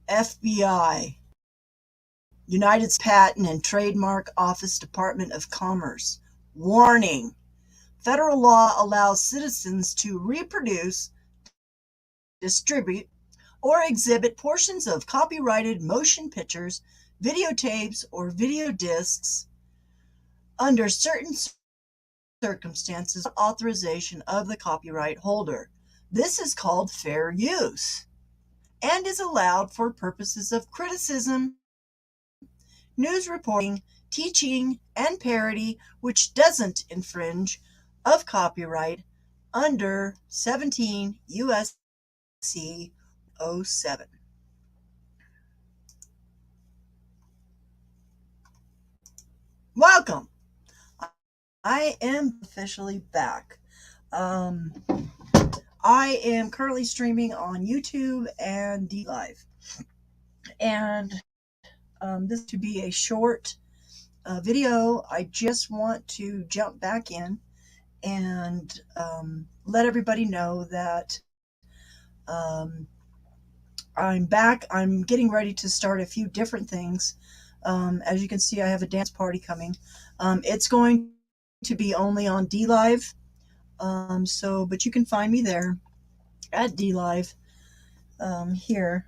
FBI, United States Patent and Trademark Office, Department of Commerce. Warning: federal law allows citizens to reproduce, distribute, or exhibit portions of copyrighted motion pictures, videotapes, or video discs under certain circumstances without authorization of the copyright holder. This is called fair use and is allowed for purposes of criticism, news reporting, teaching, and parody, which doesn't infringe of copyright under 17 U.S.C. 07. Welcome. I am officially back. I am currently streaming on YouTube and DLive. And this to be a short video. I just want to jump back in and let everybody know that I'm back. I'm getting ready to start a few different things. As you can see, I have a dance party coming. It's going to be only on DLive. But you can find me there at DLive here.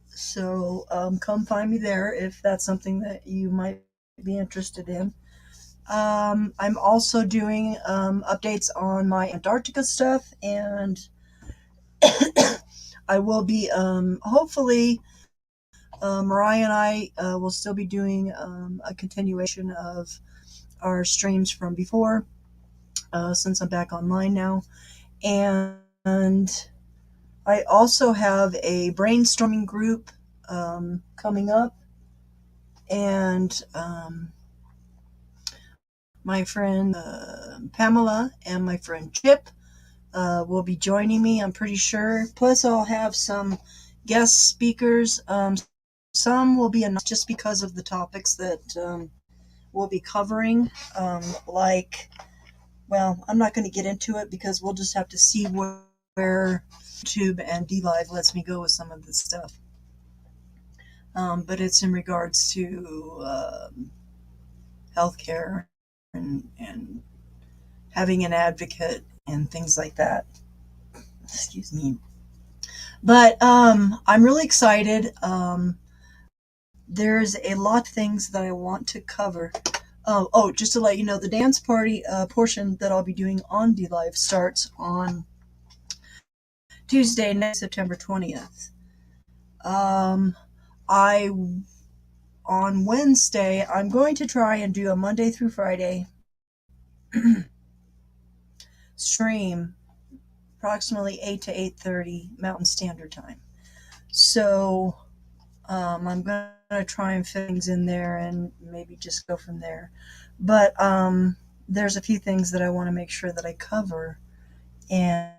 So come find me there if that's something that you might be interested in. I'm also doing updates on my Antarctica stuff, and I will be hopefully Mariah and I will still be doing a continuation of our streams from before, since I'm back online now. And I also have a brainstorming group coming up, and my friend Pamela and my friend Chip will be joining me, I'm pretty sure. Plus, I'll have some guest speakers. Some will be enough just because of the topics that we'll be covering. Well, I'm not going to get into it because we'll just have to see where YouTube and DLive lets me go with some of this stuff. But it's in regards to healthcare and having an advocate and things like that. Excuse me. But I'm really excited. There's a lot of things that I want to cover. Just to let you know, the dance party portion that I'll be doing on DLive starts on Tuesday, next September 20th. On Wednesday, I'm going to try and do a Monday through Friday stream, approximately 8 to 8:30 Mountain Standard Time. So I'm going to try and fit things in there and maybe just go from there. But there's a few things that I want to make sure that I cover, and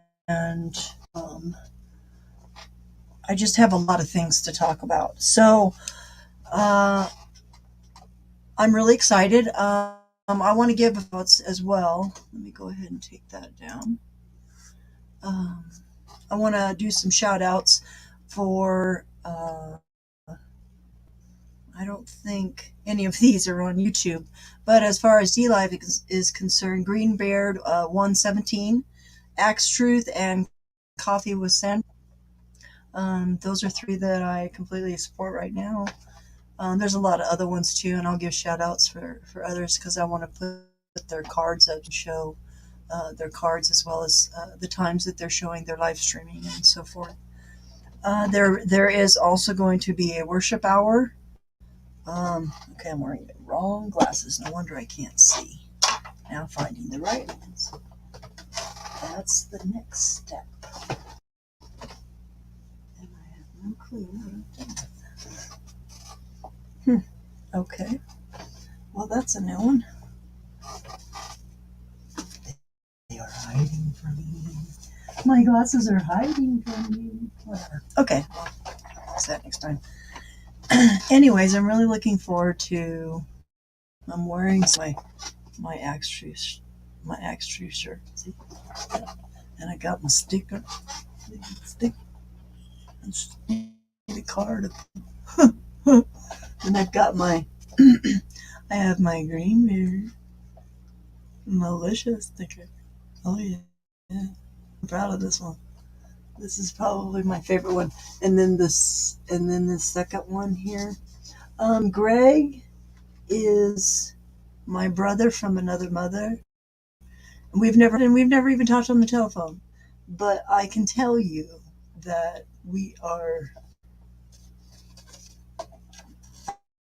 I just have a lot of things to talk about. So I'm really excited. I want to give thoughts as well. Let me go ahead and take that down. I want to do some shout outs for, I don't think any of these are on YouTube, but as far as DLive is concerned, Green Beard 117, Axe Truth, and Coffee with Sand. Those are three that I completely support right now. There's a lot of other ones too, and I'll give shout outs for others because I want to put their cards up and show their cards, as well as the times that they're showing their live streaming and so forth. There is also going to be a worship hour. Okay, I'm wearing the wrong glasses. No wonder I can't see. Now finding the right ones. That's the next step. And I have no clue what I've done with that. Okay. Well, that's a new one. They are hiding from me. My glasses are hiding from me. Whatever. Okay. Well, that's that next time. Anyways, I'm really looking forward to. I'm wearing my Axe Truth shirt. See? And I got my sticker. the card. And I've got my, I have my green beard, malicious sticker. Oh yeah, I'm proud of this one. This is probably my favorite one. And then the second one here. Greg is my brother from another mother. We've never even talked on the telephone. But I can tell you that we are,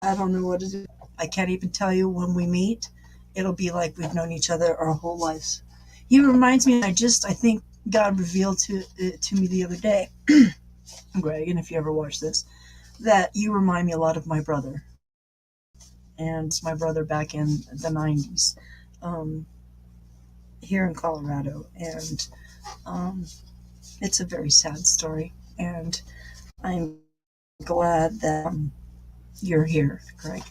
I don't know what to do. I can't even tell you when we meet. It'll be like we've known each other our whole lives. He reminds me, I think God revealed it to me the other day, Greg, and if you ever watch this, that you remind me a lot of my brother. And my brother back in the 90s, um, here in Colorado. And um, it's a very sad story. And I'm glad that you're here, Greg.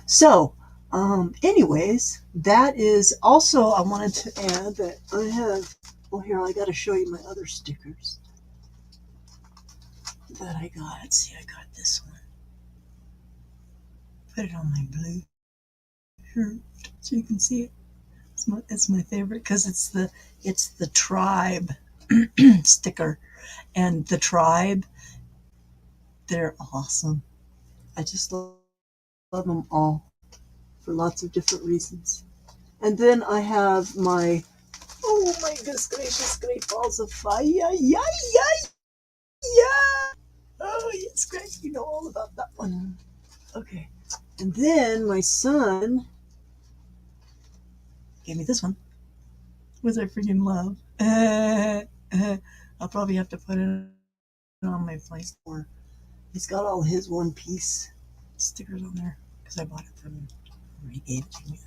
So, anyways, that is also, I wanted to add that I have, well, here, I got to show you my other stickers that I got. Let's see, I got this one. Put it on my blue shirt so you can see it. It's my favorite because it's the tribe sticker, and the tribe, they're awesome. I just love them all for lots of different reasons. And then I have my, oh my goodness gracious, great balls of fire. Yeah, yeah, yeah. Oh yes, Greg, you know all about that one. Okay. And then my son gave me this one, which I freaking love. I'll probably have to put it on my place more. He's got all his One Piece stickers on there because I bought it from him. Or he gave it to me.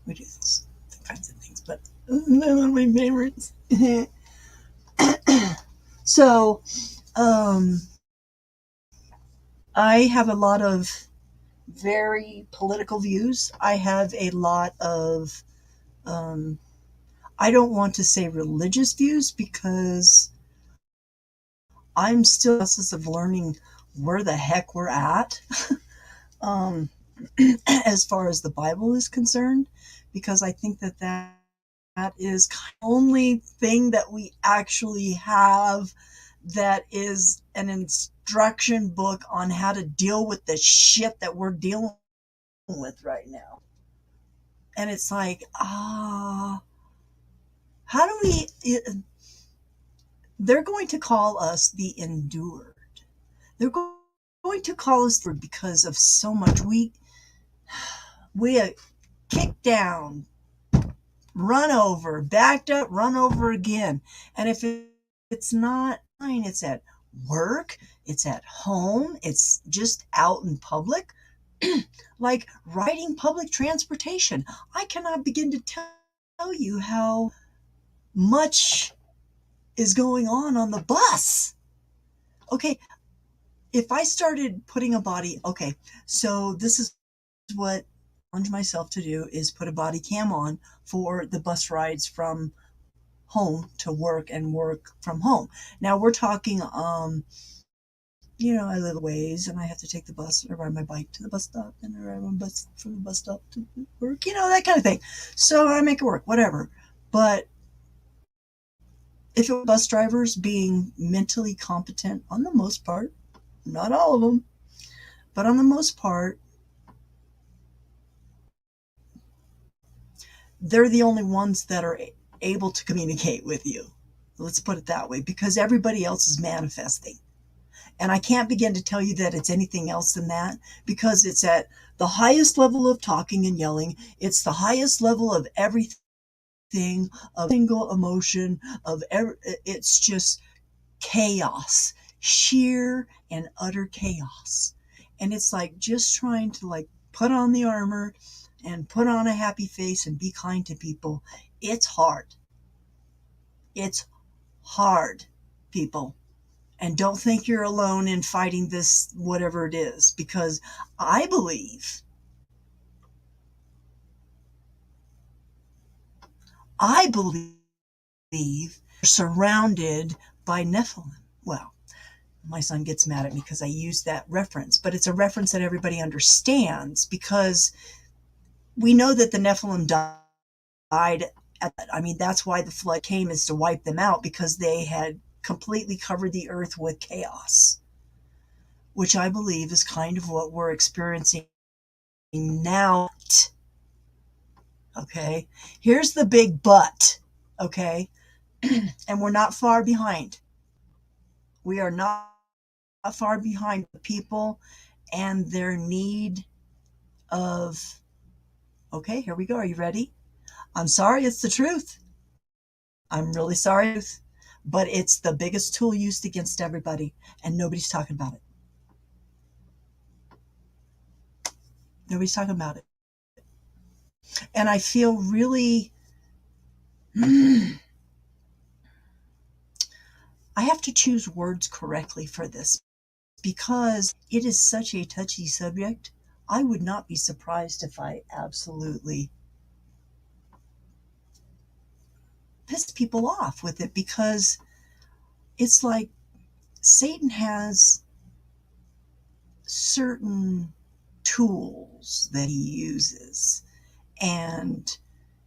We do those kinds of things, but they're one of my favorites. So, I have a lot of very political views. I have a lot of, I don't want to say religious views because I'm still in the process of learning where the heck we're at. um, as far as the Bible is concerned, because I think that is the only thing that we actually have that is an instruction book on how to deal with the shit that we're dealing with right now. And it's like, how do we, they're going to call us the endured. They're going to call us because of so much we are kicked down, run over, backed up, run over again. And if it's not fine, it's at work, it's at home, it's just out in public, like riding public transportation. I cannot begin to tell you how much is going on the bus. Okay, if I started putting a body, okay, so this is what I challenge myself to do is put a body cam on for the bus rides from home to work and work from home. Now we're talking, I live a ways and I have to take the bus or ride my bike to the bus stop and I ride my bus from the bus stop to work, that kind of thing. So I make it work, whatever. But if it was bus drivers being mentally competent on the most part, not all of them, but on the most part, they're the only ones that are able to communicate with you. Let's put it that way, because everybody else is manifesting. And I can't begin to tell you that it's anything else than that because it's at the highest level of talking and yelling. It's the highest level of everything, of single emotion, it's just chaos, sheer and utter chaos. And it's like just trying to like put on the armor and put on a happy face and be kind to people. It's hard. It's hard, people. And don't think you're alone in fighting this, whatever it is, because I believe we're surrounded by Nephilim. Well, My son gets mad at me because I use that reference, but it's a reference that everybody understands because we know that the Nephilim died. I mean, that's why the flood came, is to wipe them out because they had completely covered the earth with chaos, which I believe is kind of what we're experiencing now. Okay, here's the big but. Okay, and we're not far behind. We are not far behind the people and their need of, okay, here we go. Are you ready? I'm sorry, it's the truth. I'm really sorry, but it's the biggest tool used against everybody, and nobody's talking about it. Nobody's talking about it. And I feel really, I have to choose words correctly for this because it is such a touchy subject. I would not be surprised if I absolutely pissed people off with it because it's like Satan has certain tools that he uses, and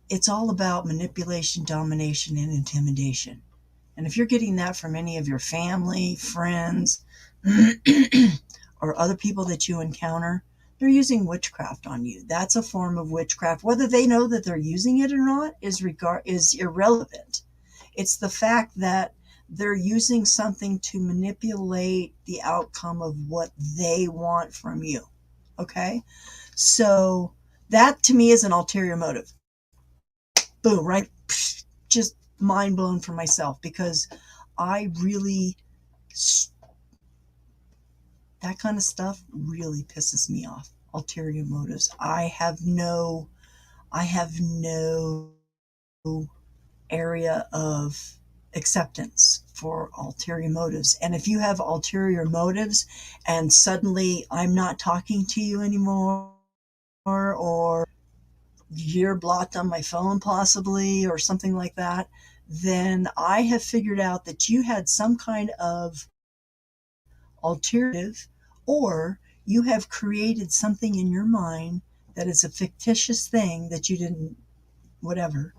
it's all about manipulation, domination, and intimidation. And if you're getting that from any of your family, friends, or other people that you encounter, they're using witchcraft on you. That's a form of witchcraft. Whether they know that they're using it or not is irrelevant. It's the fact that they're using something to manipulate the outcome of what they want from you. Okay? So that to me is an ulterior motive. Boom, right? Just mind blown for myself because I really, that kind of stuff really pisses me off. Ulterior motives. I have no area of acceptance for ulterior motives. And if you have ulterior motives and suddenly I'm not talking to you anymore, or you're blocked on my phone possibly, or something like that, then I have figured out that you had some kind of alternative, or you have created something in your mind that is a fictitious thing that you didn't, whatever.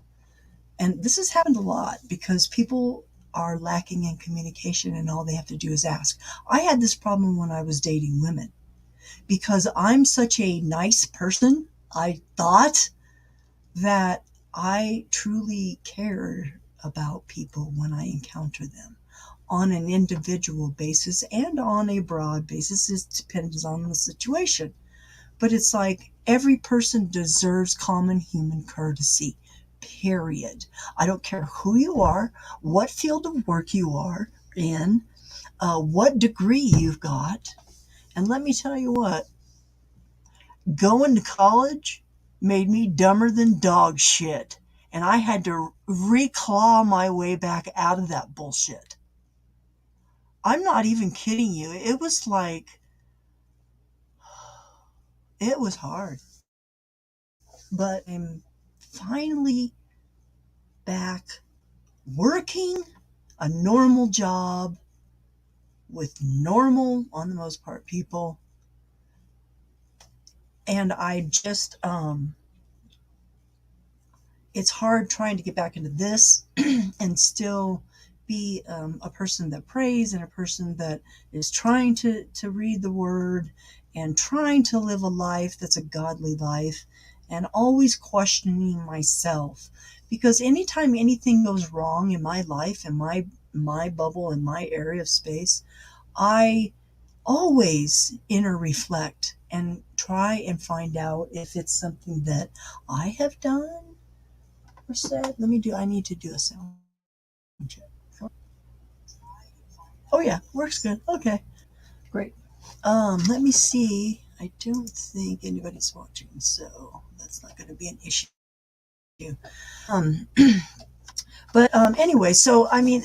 And this has happened a lot because people are lacking in communication and all they have to do is ask. I had this problem when I was dating women because I'm such a nice person. I thought that I truly cared about people when I encounter them on an individual basis and on a broad basis. It depends on the situation. But it's like every person deserves common human courtesy, period. I don't care who you are, what field of work you are in, what degree you've got. And let me tell you what, going to college made me dumber than dog shit. And I had to reclaw my way back out of that bullshit. I'm not even kidding you. It was like, it was hard. But I'm finally back working a normal job with normal, on the most part, people. And I just, it's hard trying to get back into this and still be a person that prays and a person that is trying to read the word and trying to live a life that's a godly life and always questioning myself. Because anytime anything goes wrong in my life, in my bubble, in my area of space, I always inner reflect and try and find out if it's something that I have done or said. I need to do a sound check. Oh yeah, works good. Okay, great. Let me see. I don't think anybody's watching, so that's not going to be an issue. Um, but anyway, so I mean,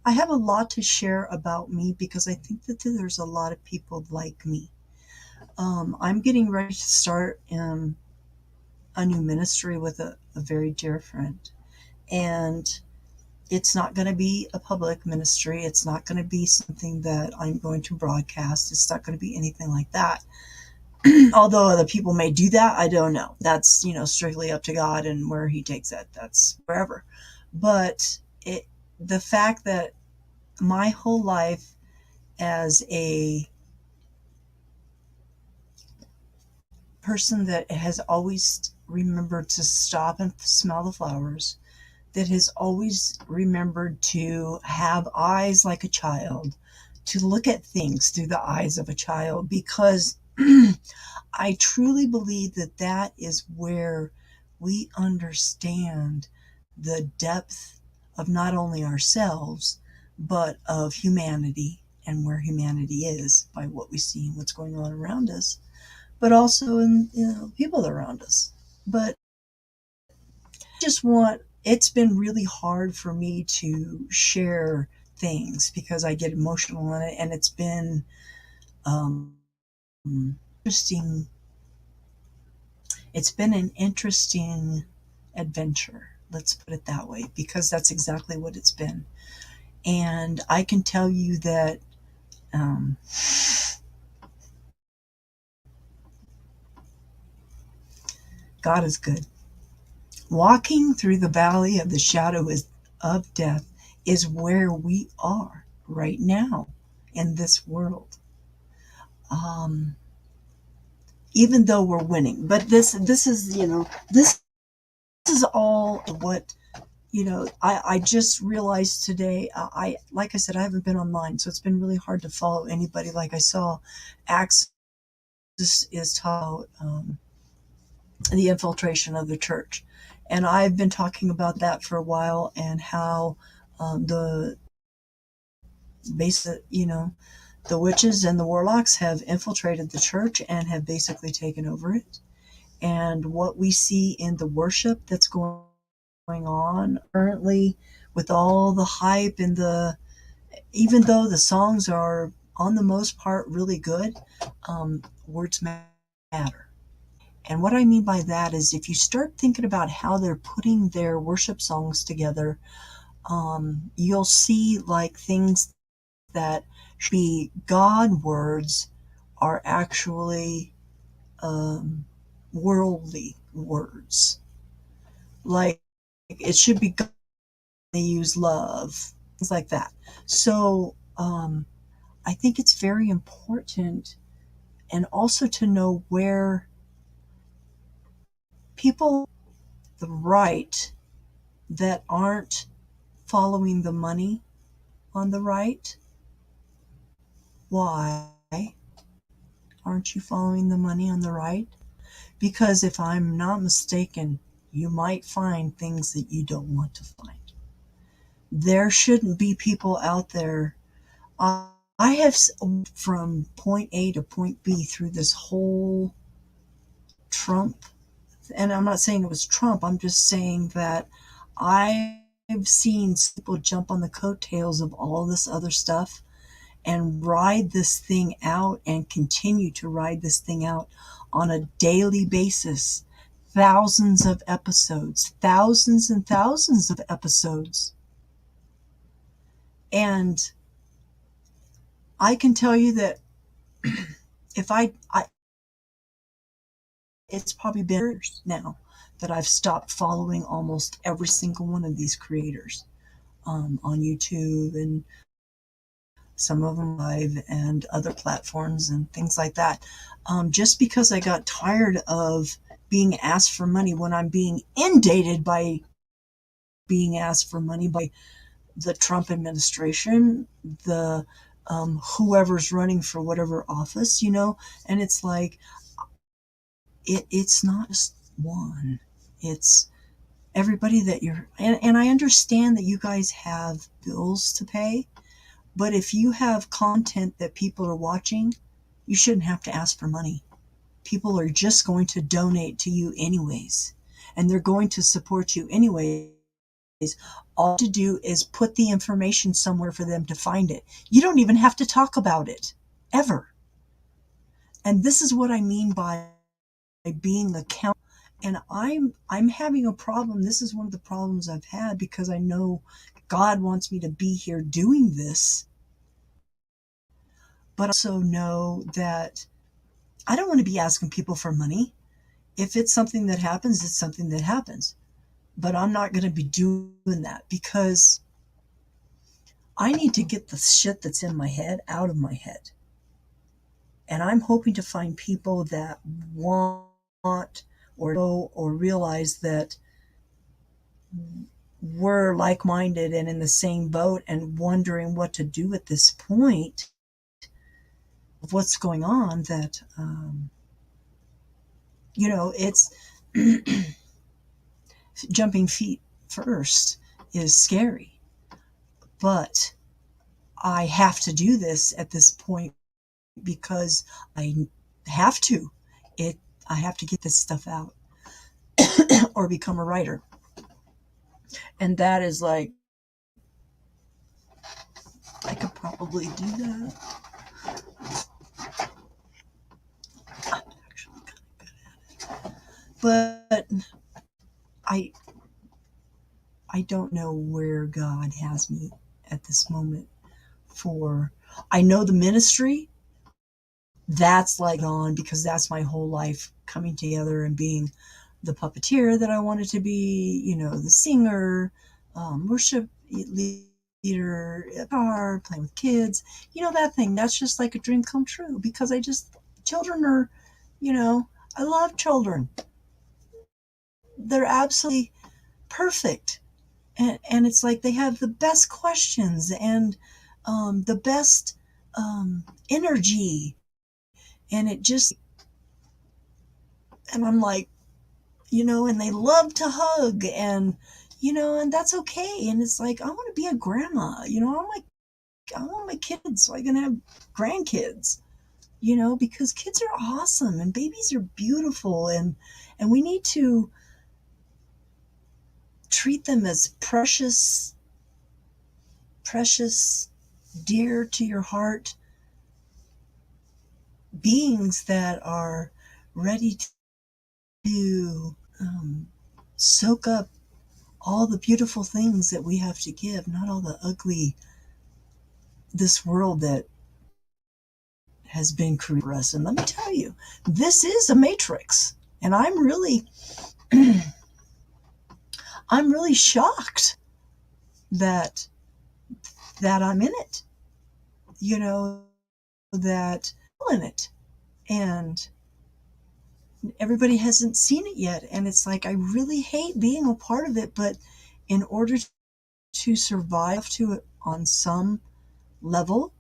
I have a lot to share about me because I think that there's a lot of people like me. I'm getting ready to start a new ministry with a very dear friend, and it's not going to be a public ministry. It's not going to be something that I'm going to broadcast. It's not going to be anything like that. Although other people may do that, I don't know. That's, strictly up to God and where he takes it. That's wherever. But the fact that my whole life as a person that has always remembered to stop and smell the flowers, that has always remembered to have eyes like a child, to look at things through the eyes of a child, because I truly believe that that is where we understand the depth of not only ourselves, but of humanity and where humanity is by what we see and what's going on around us, but also in people around us. But it's been really hard for me to share things because I get emotional in it, and it's been um, interesting. It's been an interesting adventure, let's put it that way, because that's exactly what it's been. And I can tell you that um, God is good. Walking through the valley of the shadow of death is where we are right now in this world. Um, Even though we're winning, but this is this is all what I just realized today. I Like I said, I haven't been online, so it's been really hard to follow anybody. Like I saw Acts is taught the infiltration of the church, and I've been talking about that for a while, and how the basic the witches and the warlocks have infiltrated the church and have basically taken over it. And what we see in the worship that's going on currently, with all the hype and even though the songs are on the most part really good, words matter. And what I mean by that is, if you start thinking about how they're putting their worship songs together, you'll see like things that should be God words are actually um, worldly words. Like, it should be God, they use love, things like that. So I think it's very important, and also to know where people the right that aren't following the money on the right. Why aren't you following the money on the right? Because if I'm not mistaken, you might find things that you don't want to find. There shouldn't be people out there. I have from point A to point B through this whole Trump, and I'm not saying it was Trump, I'm just saying that I've seen people jump on the coattails of all this other stuff and ride this thing out and continue to ride this thing out on a daily basis. Thousands of episodes, thousands and thousands of episodes. And I can tell you that if I it's probably been years now that I've stopped following almost every single one of these creators on YouTube, and some of them live and other platforms and things like that. Just because I got tired of being asked for money when I'm being inundated by being asked for money by the Trump administration, the whoever's running for whatever office, and it's like it's not just one. It's everybody that and I understand that you guys have bills to pay, but if you have content that people are watching, you shouldn't have to ask for money. People are just going to donate to you anyways, and they're going to support you anyways. All to do is put the information somewhere for them to find it. You don't even have to talk about it, ever. And this is what I mean by being accountable. And I'm having a problem. This is one of the problems I've had, because I know God wants me to be here doing this, but also know that I don't want to be asking people for money. If it's something that happens, it's something that happens. But I'm not going to be doing that because I need to get the shit that's in my head out of my head. And I'm hoping to find people that want or know or realize that we're like minded and in the same boat and wondering what to do at this point of what's going on. That, it's jumping feet first is scary. But I have to do this at this point because I have to. It I have to get this stuff out or become a writer. And that is like I could probably do that. I'm actually kind of good at it. But I I don't know where God has me at this moment for I know the ministry that's like on because that's my whole life coming together and being the puppeteer that I wanted to be, the singer, worship leader, guitar, playing with kids, that thing. That's just like a dream come true because children are, I love children. They're absolutely perfect. And it's like they have the best questions and the best energy. And it just, and I'm like, and they love to hug and that's okay. And it's like, I want to be a grandma, I want my kids so I can have grandkids, because kids are awesome and babies are beautiful and we need to treat them as precious, precious, dear to your heart beings that are ready to soak up all the beautiful things that we have to give, not all the ugly, this world that has been created for us. And let me tell you, this is a matrix. And I'm really shocked that I'm in it, that I'm in it. And everybody hasn't seen it yet. And it's like, I really hate being a part of it, but in order to survive to it on some level,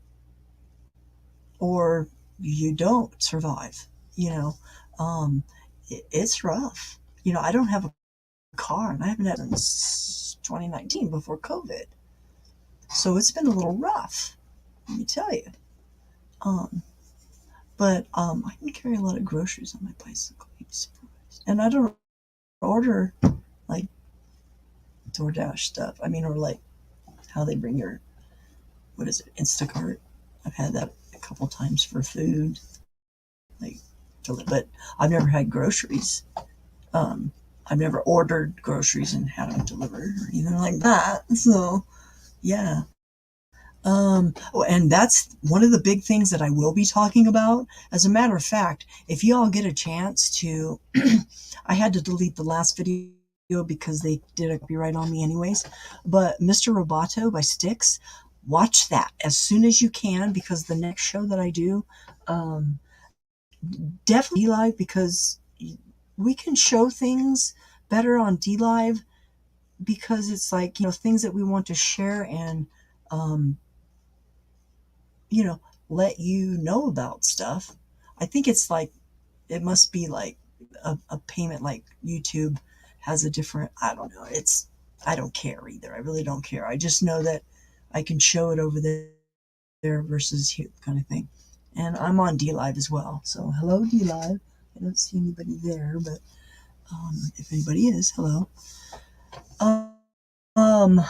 or you don't survive, you know, um, it's rough. I don't have a car and I haven't had it since 2019 before COVID. So it's been a little rough, let me tell you. Um, but I can carry a lot of groceries on my bicycle. You'd be surprised. And I don't order like DoorDash stuff. I mean, or like how they bring your, what is it, Instacart. I've had that a couple times for food, like, but I've never had groceries. Um, I've never ordered groceries and had them delivered or anything like that. So, yeah. And that's one of the big things that I will be talking about. As a matter of fact, if you all get a chance to, I had to delete the last video because they did a copyright on me anyways. But Mr. Roboto by Styx, watch that as soon as you can because the next show that I do, um, definitely live because we can show things better on D Live because it's like, things that we want to share and, um, you know, let you know about stuff. I think it's like, it must be like a payment like YouTube has a different, I don't know. I don't care either. I really don't care. I just know that I can show it over there versus here kind of thing. And I'm on D Live as well. So hello, D Live. I don't see anybody there, but if anybody is, hello. Um,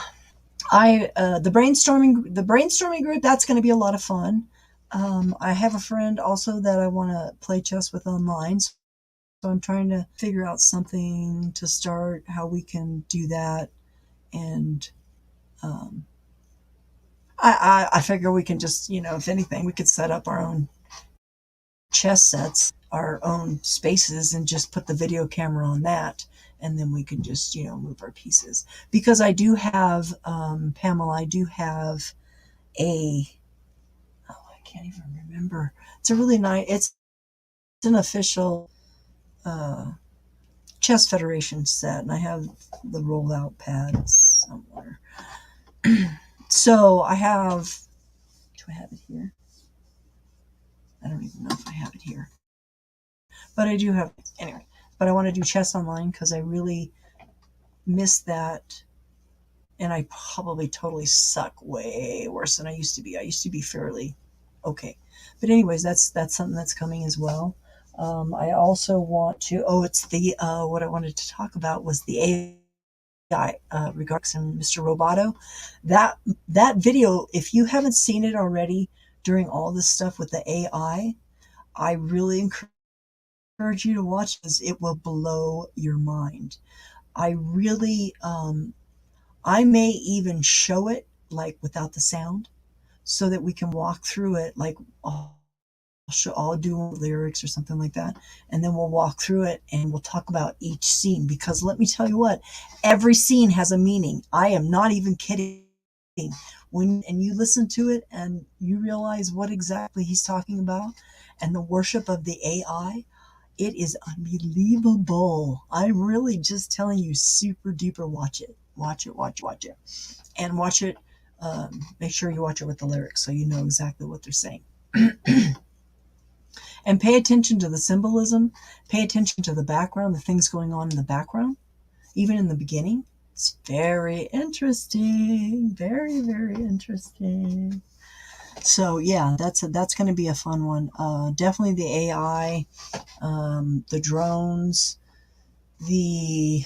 the brainstorming group, that's going to be a lot of fun. I have a friend also that I want to play chess with online, so I'm trying to figure out something to start, how we can do that, and Um, I figure we can just, if anything, we could set up our own chess sets, our own spaces, and just put the video camera on that. And then we can just, move our pieces. Because I do have, Pamela, I do have a, oh, I can't even remember. It's a really nice, it's an official Chess Federation set, and I have the rollout pad somewhere. So I have, do I have it here? I don't even know if I have it here. But I do have, anyway. But I want to do chess online because I really miss that. And I probably totally suck way worse than I used to be. I used to be fairly okay. But anyways, that's something that's coming as well. I also want to, it's the, what I wanted to talk about was the AI regarding Mr. Roboto. That video, if you haven't seen it already during all this stuff with the AI, I really encourage you to watch this. It will blow your mind. I really, I may even show it like without the sound so that we can walk through it. Like I'll do lyrics or something like that. And then we'll walk through it and we'll talk about each scene, because let me tell you what, every scene has a meaning. I am not even kidding. And you listen to it and you realize what exactly he's talking about and the worship of the AI, it is unbelievable. I'm really just telling you, super duper watch it. Watch it. And watch it, make sure you watch it with the lyrics so you know exactly what they're saying. And pay attention to the symbolism, pay attention to the background, the things going on in the background, even in the beginning. It's very interesting. Very, very interesting. So yeah, that's going to be a fun one. Definitely the AI, the drones, the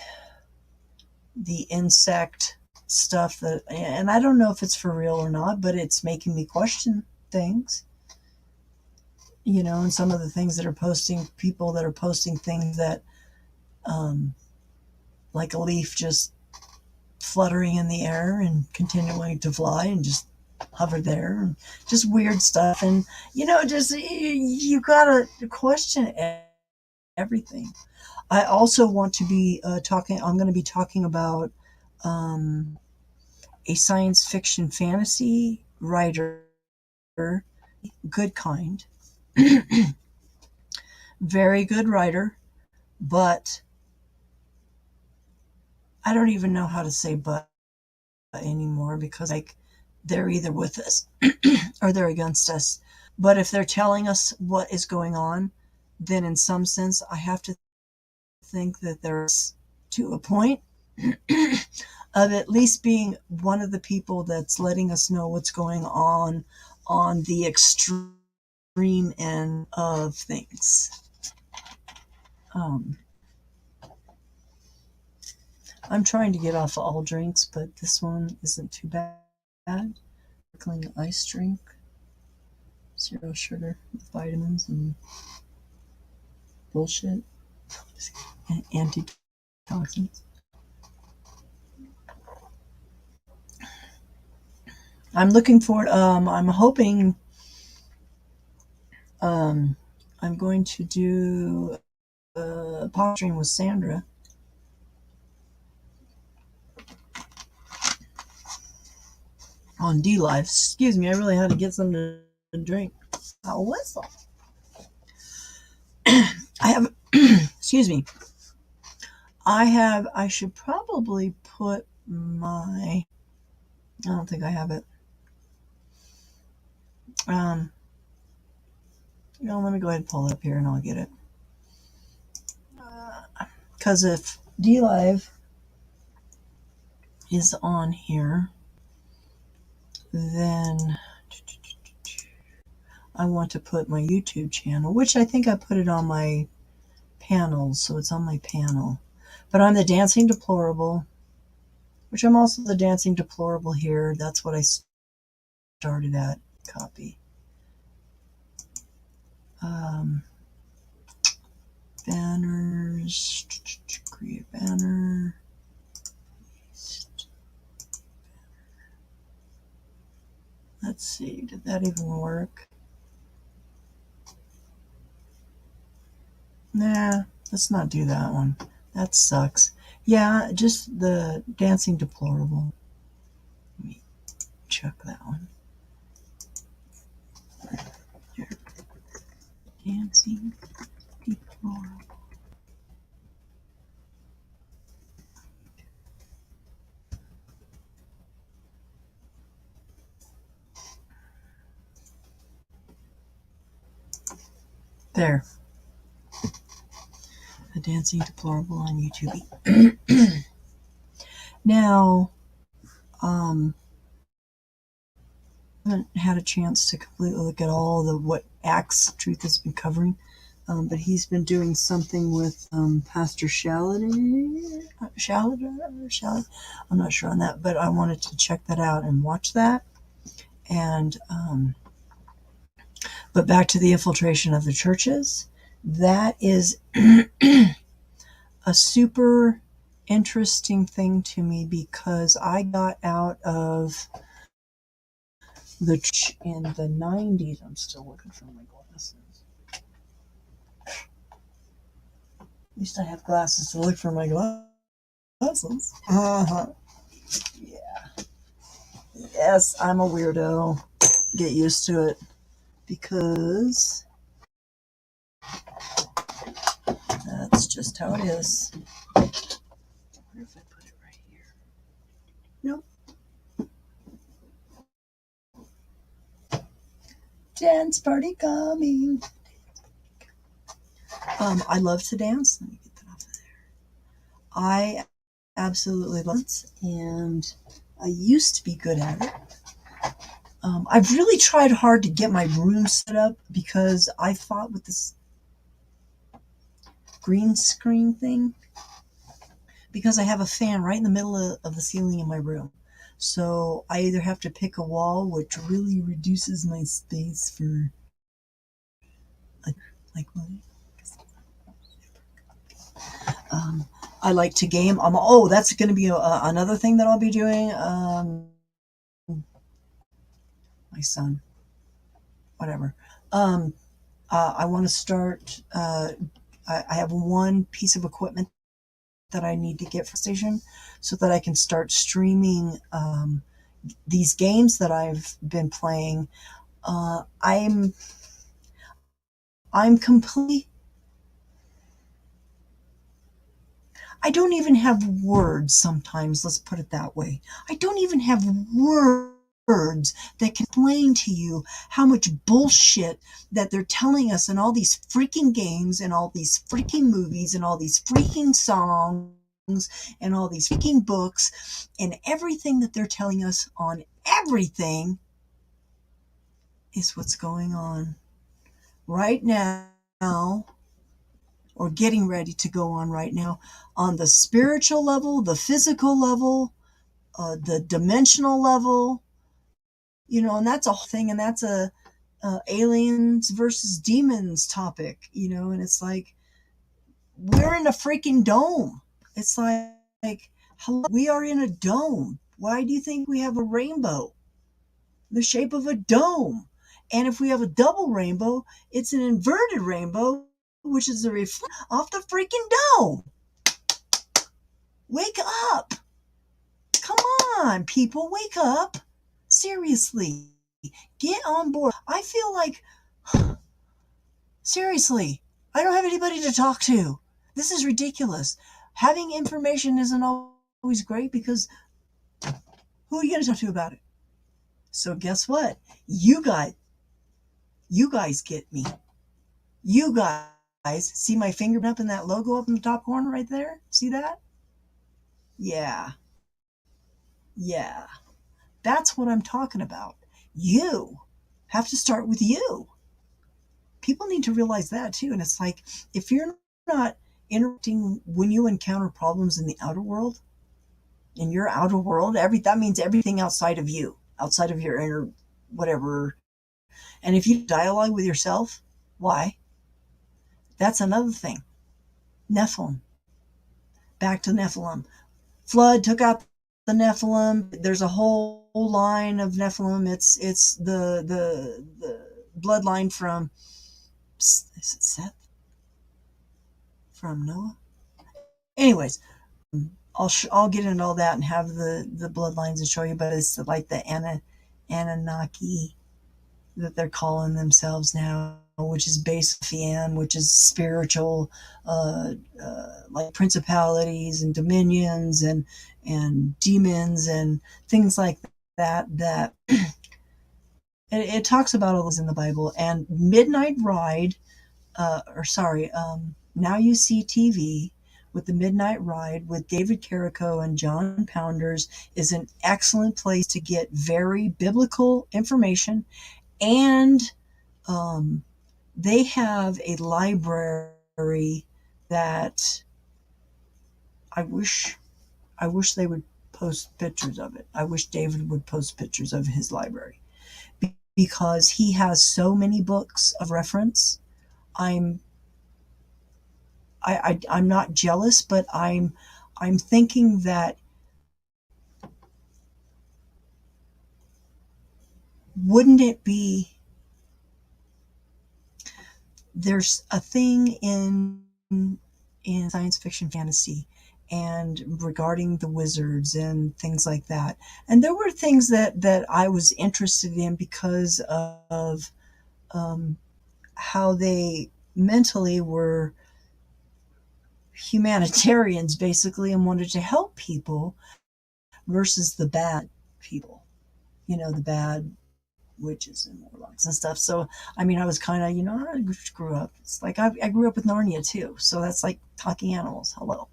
insect stuff that, and I don't know if it's for real or not, but it's making me question things. And some of the things that are posting, people that are posting things that, like a leaf just fluttering in the air and continuing to fly and just hover there, and just weird stuff. And, just, you gotta question everything. I also want to be I'm going to be talking about a science fiction fantasy writer, good kind, very good writer, but I don't even know how to say but anymore, because like they're either with us or they're against us. But if they're telling us what is going on, then in some sense I have to think that there's, to a point, of at least being one of the people that's letting us know what's going on the extreme end of things. I'm trying to get off of all drinks, but this one isn't too bad. Sparkling ice drink, 0 sugar with vitamins and bullshit, and antitoxins. I'm looking forward. I'm hoping. I'm going to do a pop stream with Sandra. On D Live. Excuse me, I really had to get something to drink. A whistle. I have, excuse me. I should probably put I don't think I have it. Let me go ahead and pull it up here and I'll get it. Because if D Live is on here, then I want to put my YouTube channel, which I think I put it on my panels, so it's on my panel. But I'm the Dancing Deplorable, which I'm also the Dancing Deplorable here. That's what I started at. Copy. Banners. Create banner. Did that even work? Nah, let's not do that one. That sucks. Yeah, just the dancing deplorable. Let me check that one. Here. Dancing deplorable. There. The dancing deplorable on YouTube. Now, I haven't had a chance to completely look at all the what acts Truth has been covering, but he's been doing something with Pastor Shallot. I'm not sure on that, but I wanted to check that out and watch that. And but back to the infiltration of the churches, that is a super interesting thing to me because I got out of the church in the 90s. I'm still looking for my glasses. At least I have glasses to look for my glasses. Uh-huh. Yeah. Yes, I'm a weirdo. Get used to it because that's just how it is. Where if I put it right here? Nope. Dance party coming. I love to dance. Let me get that off of there. I absolutely love it, and I used to be good at it. I've really tried hard to get my room set up because I thought with this green screen thing, because I have a fan right in the middle of the ceiling in my room. So I either have to pick a wall, which really reduces my space for like I like to game. That's going to be another thing that I'll be doing. My son, whatever. I want to start. I have one piece of equipment that I need to get for station so that I can start streaming these games that I've been playing. I'm completely. I don't even have words sometimes, let's put it that way. I don't even have words that can explain to you how much bullshit that they're telling us in all these freaking games and all these freaking movies and all these freaking songs and all these freaking books and everything that they're telling us on everything is what's going on right now or getting ready to go on right now on the spiritual level, the physical level, the dimensional level, and that's a whole thing, and that's a aliens versus demons topic, and it's like we're in a freaking dome. It's like hello, we are in a dome. Why do you think we have a rainbow? The shape of a dome. And if we have a double rainbow, it's an inverted rainbow, which is a reflection off the freaking dome. Wake up. Come on, people, wake up. Seriously, get on board. I feel like, seriously, I don't have anybody to talk to. This is ridiculous. Having information isn't always great because who are you going to talk to about it? So guess what? You guys get me. You guys see my finger up in that logo up in the top corner right there? See that? Yeah. Yeah. That's what I'm talking about. You have to start with you. People need to realize that too. And it's like, if you're not interacting when you encounter problems in the outer world, in your outer world, that means everything outside of you, outside of your inner whatever. And if you dialogue with yourself, why? That's another thing. Nephilim. Back to Nephilim. Flood took out the Nephilim. There's a whole line of Nephilim. It's the bloodline from, is it Seth from Noah? Anyways, I'll get into all that and have the bloodlines and show you. But it's like the Anunnaki that they're calling themselves now, which is basically which is spiritual, like principalities and dominions and demons and things like that. That it talks about all those in the Bible. And Midnight Ride, or sorry, Now You See TV with the Midnight Ride with David Carrico and John Pounders is an excellent place to get very biblical information. And um, they have a library that I wish they would post pictures of it. I wish David would post pictures of his library because he has so many books of reference. I'm I'm not jealous, but I'm thinking that wouldn't it be, there's a thing in science fiction fantasy and regarding the wizards and things like that. And there were things that I was interested in because of um, how they mentally were humanitarians basically and wanted to help people versus the bad people, the bad witches and warlocks and stuff. So, I mean, I was kind of, I grew up. It's like I grew up with Narnia too. So that's like talking animals. Hello.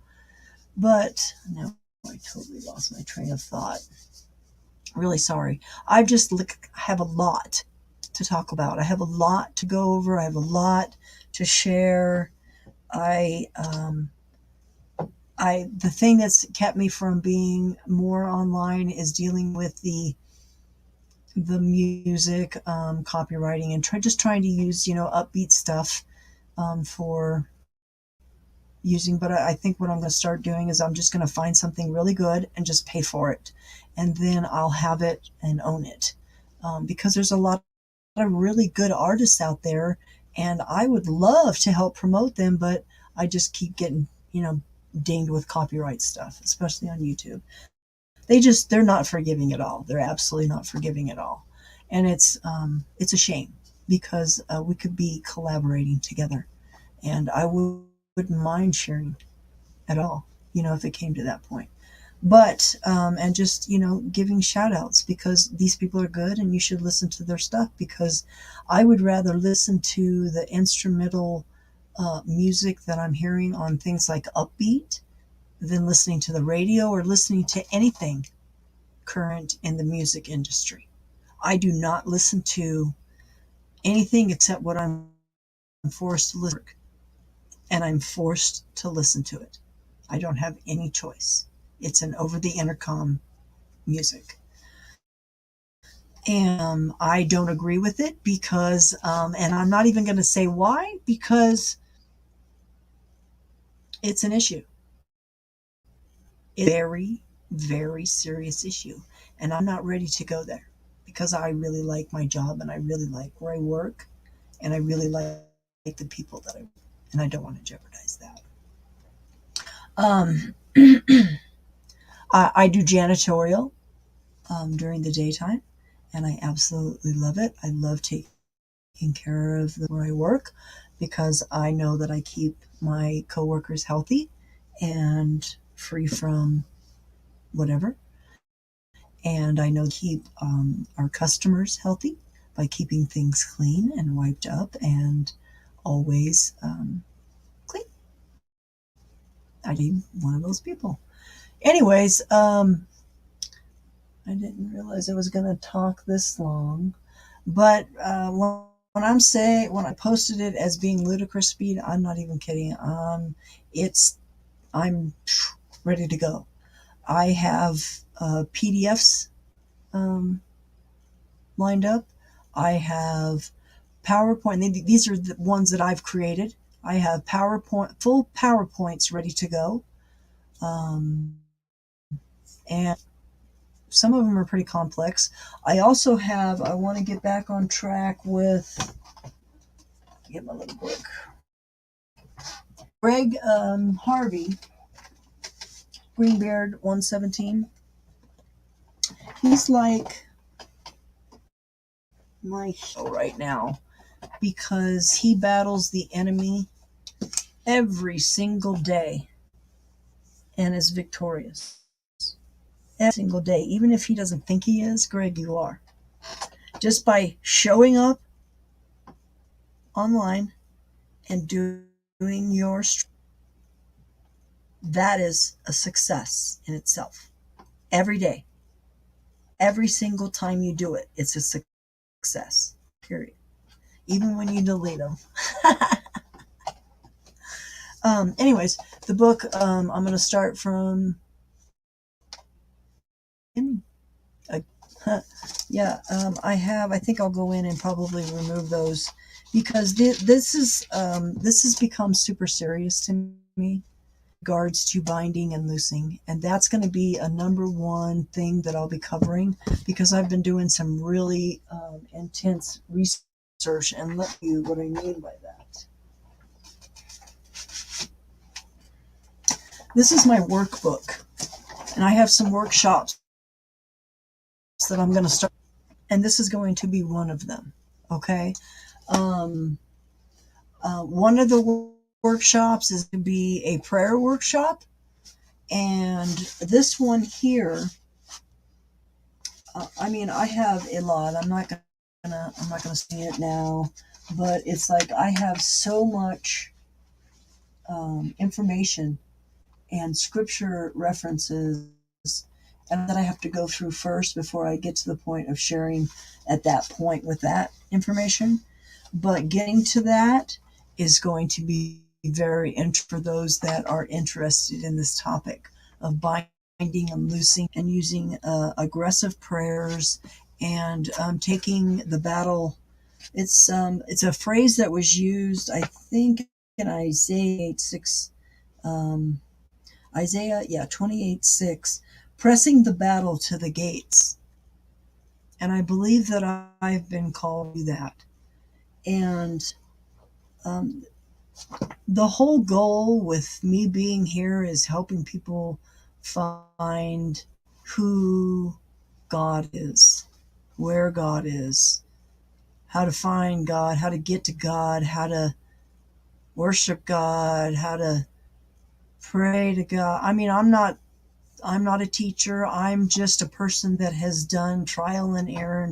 But no, I totally lost my train of thought. Really sorry. I just have a lot to talk about. I have a lot to go over. I have a lot to share. I, the thing that's kept me from being more online is dealing with the music, copywriting, and just trying to use, upbeat stuff for using. But I think what I'm going to start doing is I'm just going to find something really good and just pay for it. And then I'll have it and own it. Because there's a lot of really good artists out there and I would love to help promote them, but I just keep getting, dinged with copyright stuff, especially on YouTube. They're not forgiving at all. They're absolutely not forgiving at all. And it's a shame because we could be collaborating together and I wouldn't mind sharing at all, if it came to that point. But, and just, giving shout outs because these people are good and you should listen to their stuff because I would rather listen to the instrumental music that I'm hearing on things like Upbeat than listening to the radio or listening to anything current in the music industry. I do not listen to anything except what I'm forced to listen to, and I'm forced to listen to it. I don't have any choice. It's an over the intercom music. And I don't agree with it because, and I'm not even going to say why, because it's an issue. It's a very, very serious issue. And I'm not ready to go there because I really like my job and I really like where I work and I really like the people that and I don't want to jeopardize that. Um, I do janitorial during the daytime, and I absolutely love it. I love taking care of where I work because I know that I keep my coworkers healthy and free from whatever. And I know keep our customers healthy by keeping things clean and wiped up and always clean. I'm one of those people. Anyways, I didn't realize I was going to talk this long, but when I posted it as being ludicrous speed, I'm not even kidding. I'm ready to go. I have PDFs um, lined up. I have PowerPoint. These are the ones that I've created. I have full PowerPoints ready to go. And some of them are pretty complex. I also have, I want to get back on track with, get my little book. Greg Harvey, Greenbeard 117. He's like my hero right now because he battles the enemy every single day and is victorious. Every single day. Even if he doesn't think he is, Greg, you are. Just by showing up online and doing your that is a success in itself. Every day. Every single time you do it, it's a success. Period. Even when you delete them. Anyways, the book, I'm going to start from. I think I'll go in and probably remove those because this has become super serious to me. Regards to binding and loosing, and that's going to be a number one thing that I'll be covering because I've been doing some really intense research, and let you what I mean by that. This is my workbook, and I have some workshops that I'm going to start, and this is going to be one of them. Okay, one of the workshops is to be a prayer workshop, and this one here, I have a lot. I'm not gonna see it now, but it's like I have so much information and scripture references, and that I have to go through first before I get to the point of sharing at that point with that information. But getting to that is going to be very interesting for those that are interested in this topic of binding and loosing and using aggressive prayers and taking the battle. It's a phrase that was used, I think, in Isaiah 8:6, Isaiah 28:6, pressing the battle to the gates. And I believe that I've been called to that. And the whole goal with me being here is helping people find who God is, where God is, how to find God, how to get to God, how to worship God, how to pray to God. I'm not a teacher. I'm just a person that has done trial and error,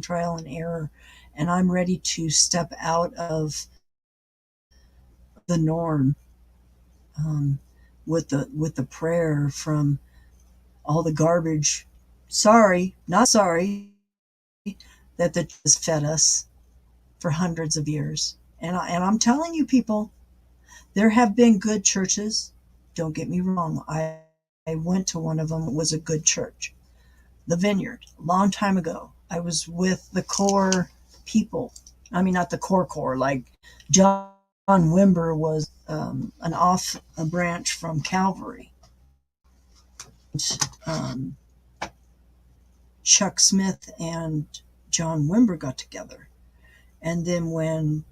and I'm ready to step out of the norm with the prayer from all the garbage. Sorry, not sorry, that the has fed us for hundreds of years. And I'm telling you, people, there have been good churches. Don't get me wrong. I went to one of them. It was a good church. The Vineyard, a long time ago. I was with the core people. I mean, not the core, like John Wimber was a branch from Calvary. Chuck Smith and John Wimber got together. And then when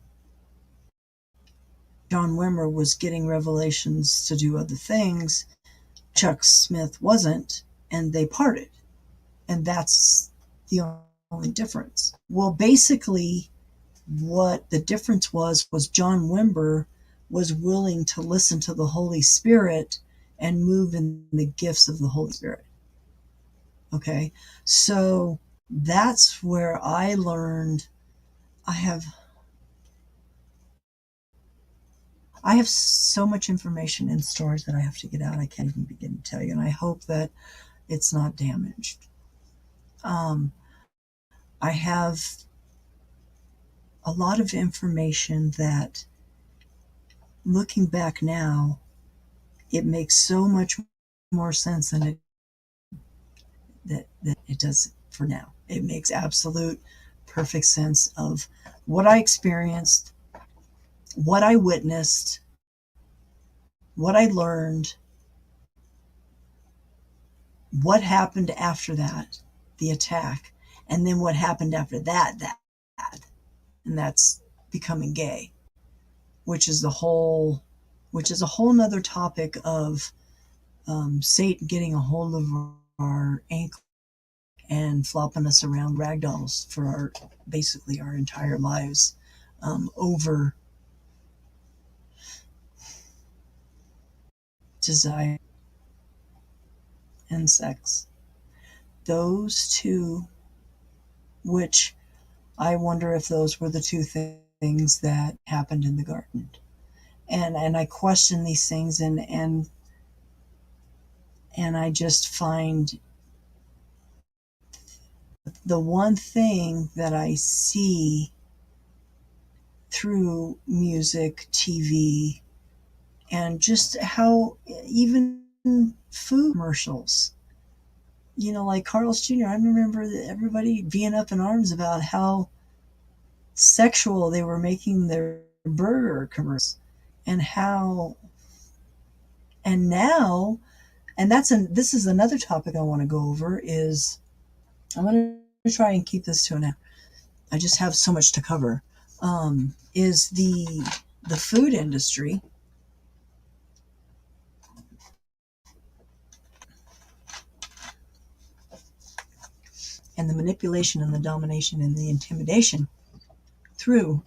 John Wimber was getting revelations to do other things, Chuck Smith wasn't, and they parted. And that's the only difference. Well, basically, what the difference was John Wimber was willing to listen to the Holy Spirit and move in the gifts of the Holy Spirit. Okay, so that's where I learned. I have so much information in storage that I have to get out. I can't even begin to tell you, and I hope that it's not damaged. I have a lot of information that, looking back now, it makes so much more sense than that it does for now. It makes absolute perfect sense of what I experienced, what I witnessed, what I learned, what happened after that, the attack, and then what happened after that, and that's becoming gay, which is the whole, which is a whole nother topic of Satan getting a hold of our ankle and flopping us around ragdolls for our basically our entire lives over desire and sex. Those two, which I wonder if those were the two things that happened in the garden. And I question these things, and I just find the one thing that I see through music, TV, and just how even food commercials, you know, like Carl's Jr., I remember everybody being up in arms about how sexual they were making their burger commercials, and how, and now, and this is another topic I want to go over is, I'm going to try and keep this to an hour. I just have so much to cover. Is the food industry and the manipulation and the domination and the intimidation through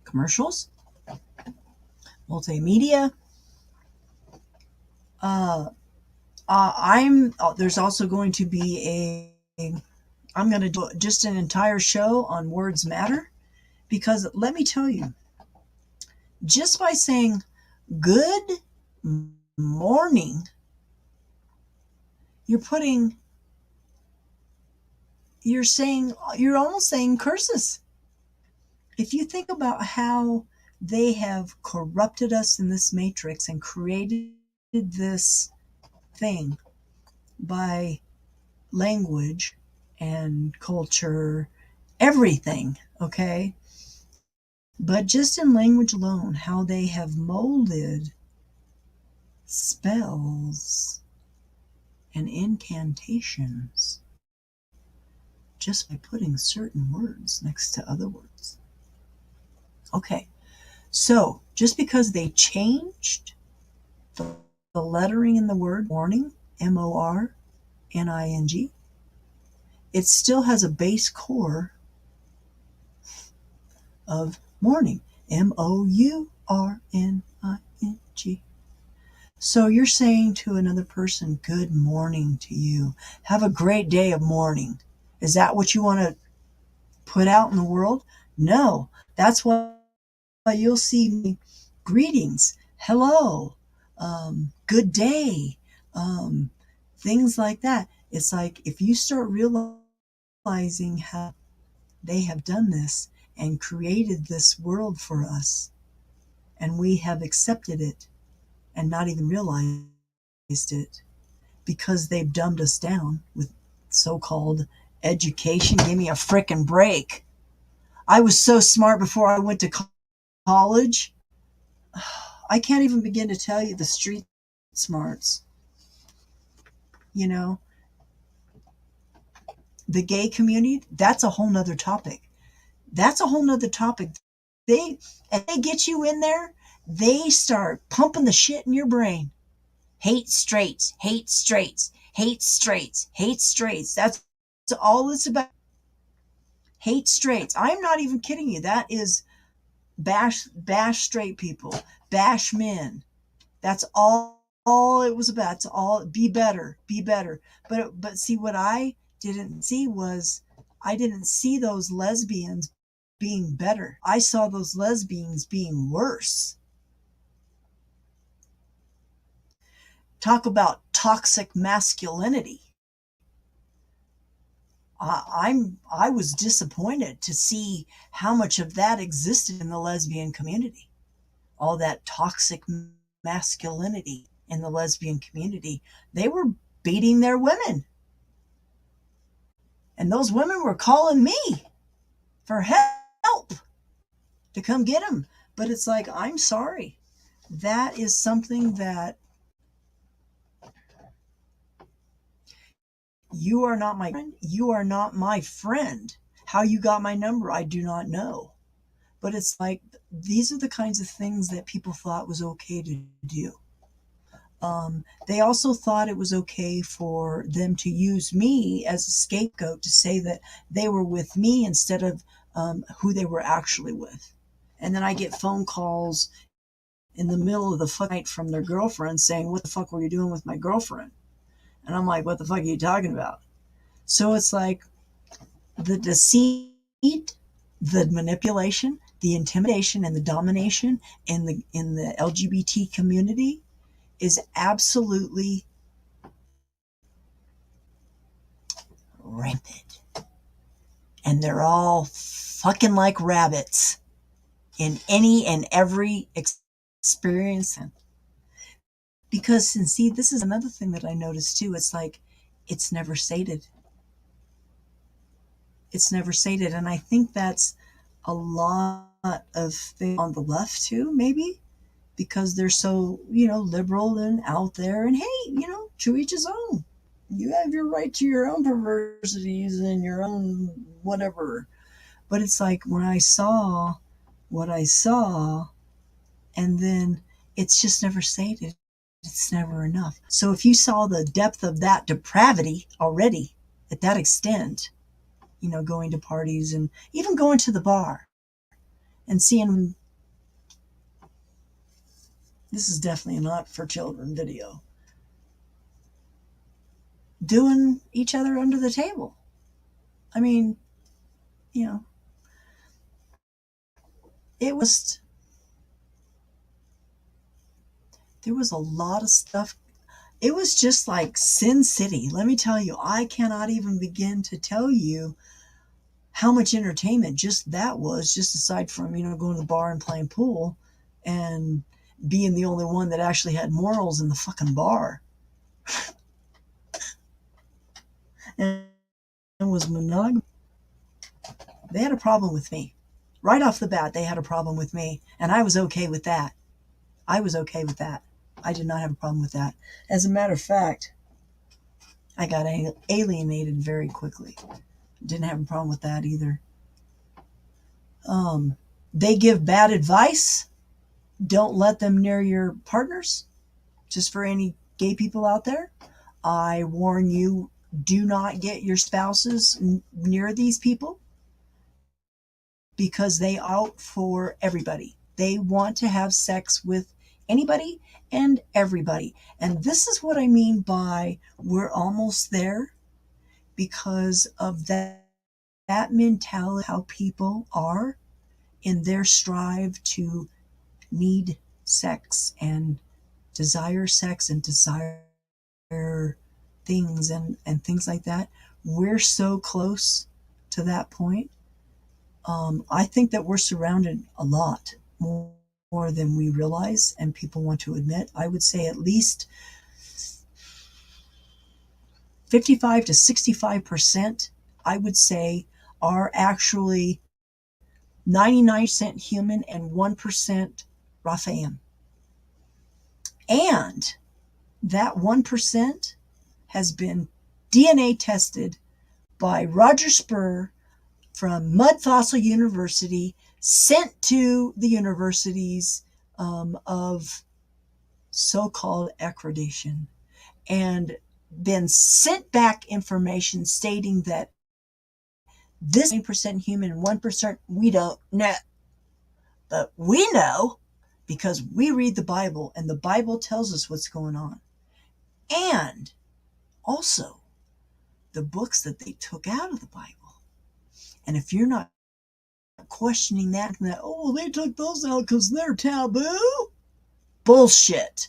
commercials, multimedia. There's also going to be I'm going to do just an entire show on words matter, because let me tell you, just by saying good morning, you're almost saying curses. If you think about how they have corrupted us in this matrix and created this thing by language and culture, everything, okay? But just in language alone, how they have molded spells and incantations just by putting certain words next to other words. Okay, so just because they changed the lettering in the word morning, morning, it still has a base core of morning, mourning. So you're saying to another person, good morning to you. Have a great day of mourning. Is that what you want to put out in the world? No, that's why you'll see me, greetings, hello, good day, things like that. It's like if you start realizing how they have done this and created this world for us, and we have accepted it and not even realized it because they've dumbed us down with so-called education. Give me a frickin' break. I was so smart before I went to college. I can't even begin to tell you the street smarts. You know, the gay community, that's a whole nother topic. That's a whole nother topic. If they get you in there, they start pumping the shit in your brain. Hate straights, hate straights, hate straights, hate straights. That's all it's about. Hate straights. I'm not even kidding you. That is bash straight people, bash men. That's all it was about. It's all be better, be better. But see, what I didn't see was, I didn't see those lesbians being better. I saw those lesbians being worse. Talk about toxic masculinity. I was disappointed to see how much of that existed in the lesbian community. All that toxic masculinity in the lesbian community. They were beating their women. And those women were calling me for help to come get them. But it's like, I'm sorry. That is something that You are not my friend. You are not my friend. How you got my number, I do not know. But it's like, these are the kinds of things that people thought was okay to do. They also thought it was okay for them to use me as a scapegoat to say that they were with me instead of who they were actually with. And then I get phone calls in the middle of the fuck night from their girlfriend saying, "What the fuck were you doing with my girlfriend?" And I'm like, "What the fuck are you talking about?" So it's like, the deceit, the manipulation, the intimidation, and the domination in the LGBT community is absolutely rampant. And they're all fucking like rabbits in any and every experience. Because, and see, this is another thing that I noticed too. It's like, it's never sated. It's never sated. And I think that's a lot of things on the left too, maybe, because they're so, liberal and out there. And hey, to each his own. You have your right to your own perversities and your own whatever. But it's like, when I saw what I saw, and then it's just never sated. It's never enough. So if you saw the depth of that depravity already at that extent, going to parties and even going to the bar and seeing, this is definitely not for children video, doing each other under the table. I mean, you know, it was, there was a lot of stuff. It was just like Sin City. Let me tell you, I cannot even begin to tell you how much entertainment just that was, just aside from, going to the bar and playing pool and being the only one that actually had morals in the fucking bar. And was monogamous. They had a problem with me. Right off the bat, they had a problem with me. And I was okay with that. I was okay with that. I did not have a problem with that. As a matter of fact, I got alienated very quickly. Didn't have a problem with that either. They give bad advice. Don't let them near your partners. Just for any gay people out there, I warn you, do not get your spouses near these people, because they out for everybody. They want to have sex with anybody and everybody. And this is what I mean by we're almost there, because of that mentality, how people are in their strive to need sex and desire things and things like that. We're so close to that point. I think that we're surrounded a lot more than we realize and people want to admit. I would say at least 55 to 65%, I would say, are actually 99% human and 1% Raphael. And that 1% has been DNA tested by Roger Spur from Mud Fossil University, sent to the universities of so-called accreditation, and then sent back information stating that this 9% human and 1% we don't know. But we know because we read the Bible, and the Bible tells us what's going on. And also the books that they took out of the Bible. And if you're not questioning that, oh, they took those out because they're taboo. Bullshit.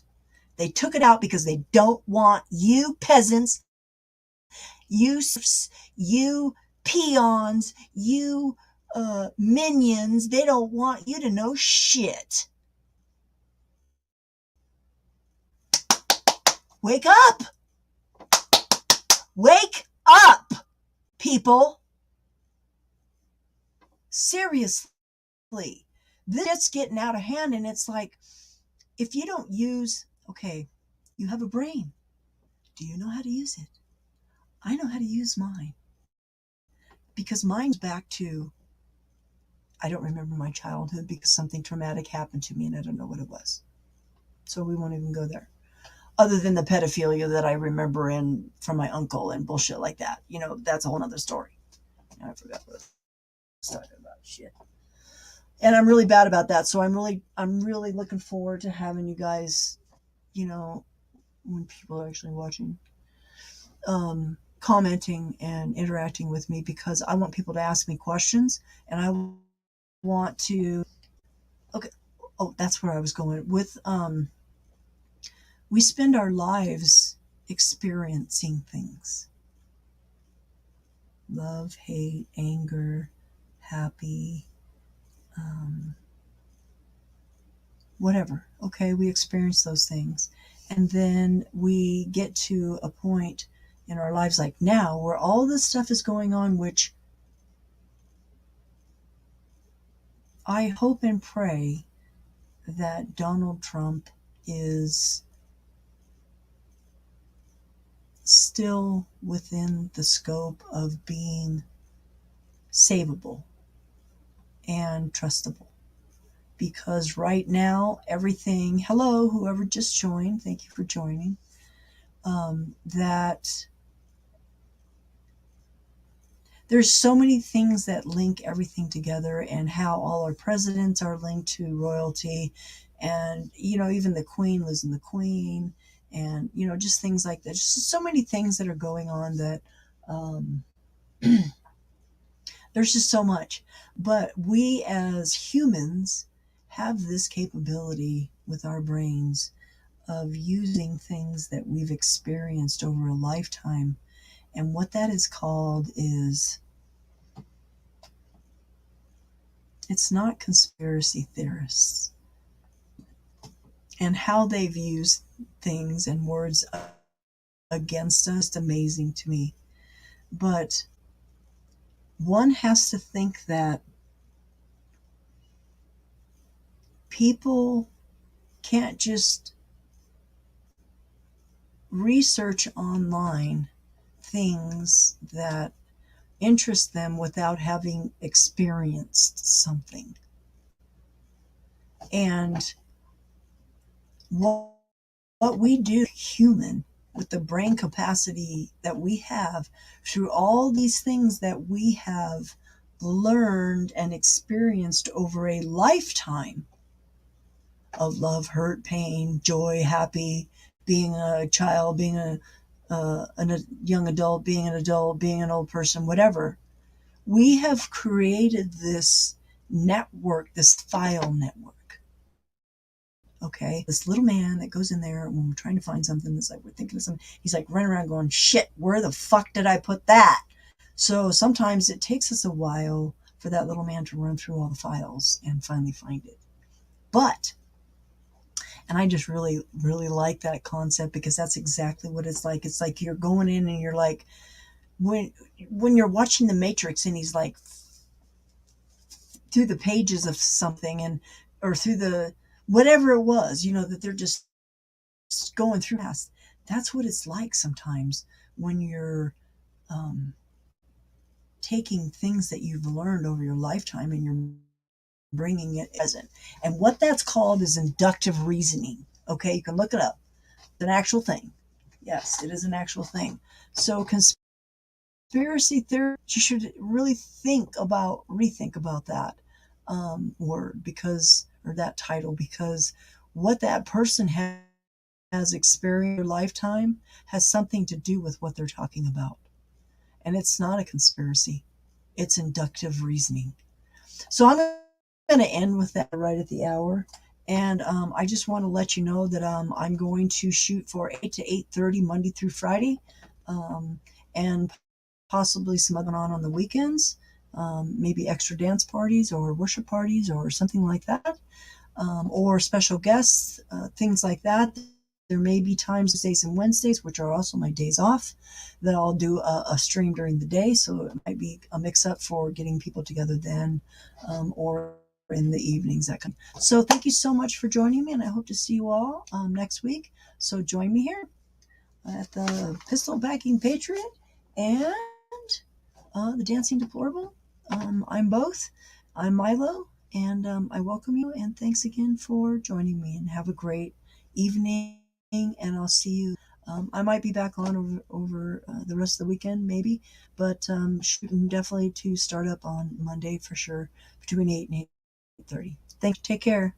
They took it out because they don't want you peasants, you peons, you minions. They don't want you to know shit. Wake up! Wake up, people! Seriously. This shit's getting out of hand, and it's like, if you don't use, okay, you have a brain. Do you know how to use it? I know how to use mine because mine's back to, I don't remember my childhood because something traumatic happened to me and I don't know what it was. So we won't even go there. Other than the pedophilia that I remember from my uncle and bullshit like that. That's a whole other story. I forgot what I was talking about. Shit. And I'm really bad about that. So I'm really looking forward to having you guys, when people are actually watching, commenting and interacting with me, because I want people to ask me questions and I want to. Okay. Oh, that's where I was going with. We spend our lives experiencing things: love, hate, anger, happy, whatever. Okay, we experience those things. And then we get to a point in our lives like now where all this stuff is going on, which I hope and pray that Donald Trump is still within the scope of being savable and trustable. Because right now, everything, hello, whoever just joined, thank you for joining, that there's so many things that link everything together, and how all our presidents are linked to royalty, and even the queen lives in the queen, and just things like that. Just so many things that are going on that um, there's just so much. But we as humans have this capability with our brains of using things that we've experienced over a lifetime. And what that is called is, it's not conspiracy theorists. And how they've used things and words against us is amazing to me. But one has to think that people can't just research online things that interest them without having experienced something. And what we do, human, with the brain capacity that we have, through all these things that we have learned and experienced over a lifetime of love, hurt, pain, joy, happy, being a child, being a young adult, being an adult, being an old person, whatever. We have created this network, this file network. Okay, this little man that goes in there when we're trying to find something, that's like we're thinking of something, he's like running around going, shit, where the fuck did I put that? So sometimes it takes us a while for that little man to run through all the files and finally find it. But, and I just really, really like that concept, because that's exactly what it's like. It's like you're going in and you're like, when you're watching The Matrix and he's like through the pages of something, and or through the whatever it was, that they're just going through past. That's what it's like sometimes when you're taking things that you've learned over your lifetime and you're bringing it present. And what that's called is inductive reasoning. Okay, you can look it up. It's an actual thing. Yes, it is an actual thing. So conspiracy theory, you should really rethink about that word, because, or that title, because what that person has experienced in their lifetime has something to do with what they're talking about. And it's not a conspiracy, it's inductive reasoning. So I'm going to end with that right at the hour. And I just want to let you know that I'm going to shoot for 8 to 8:30 Monday through Friday, and possibly some other on the weekends, maybe extra dance parties or worship parties or something like that, or special guests, things like that. There may be times, Tuesdays and Wednesdays, which are also my days off, that I'll do a stream during the day. So it might be a mix-up for getting people together then, or in the evenings. So thank you so much for joining me, and I hope to see you all next week. So join me here at the Pistol Backing Patriot, and the Dancing Deplorable. I'm both. I'm Milo, and I welcome you. And thanks again for joining me. And have a great evening. And I'll see you. I might be back on over the rest of the weekend, maybe, but shooting definitely to start up on Monday for sure between 8 and 8:30. Thanks. Take care.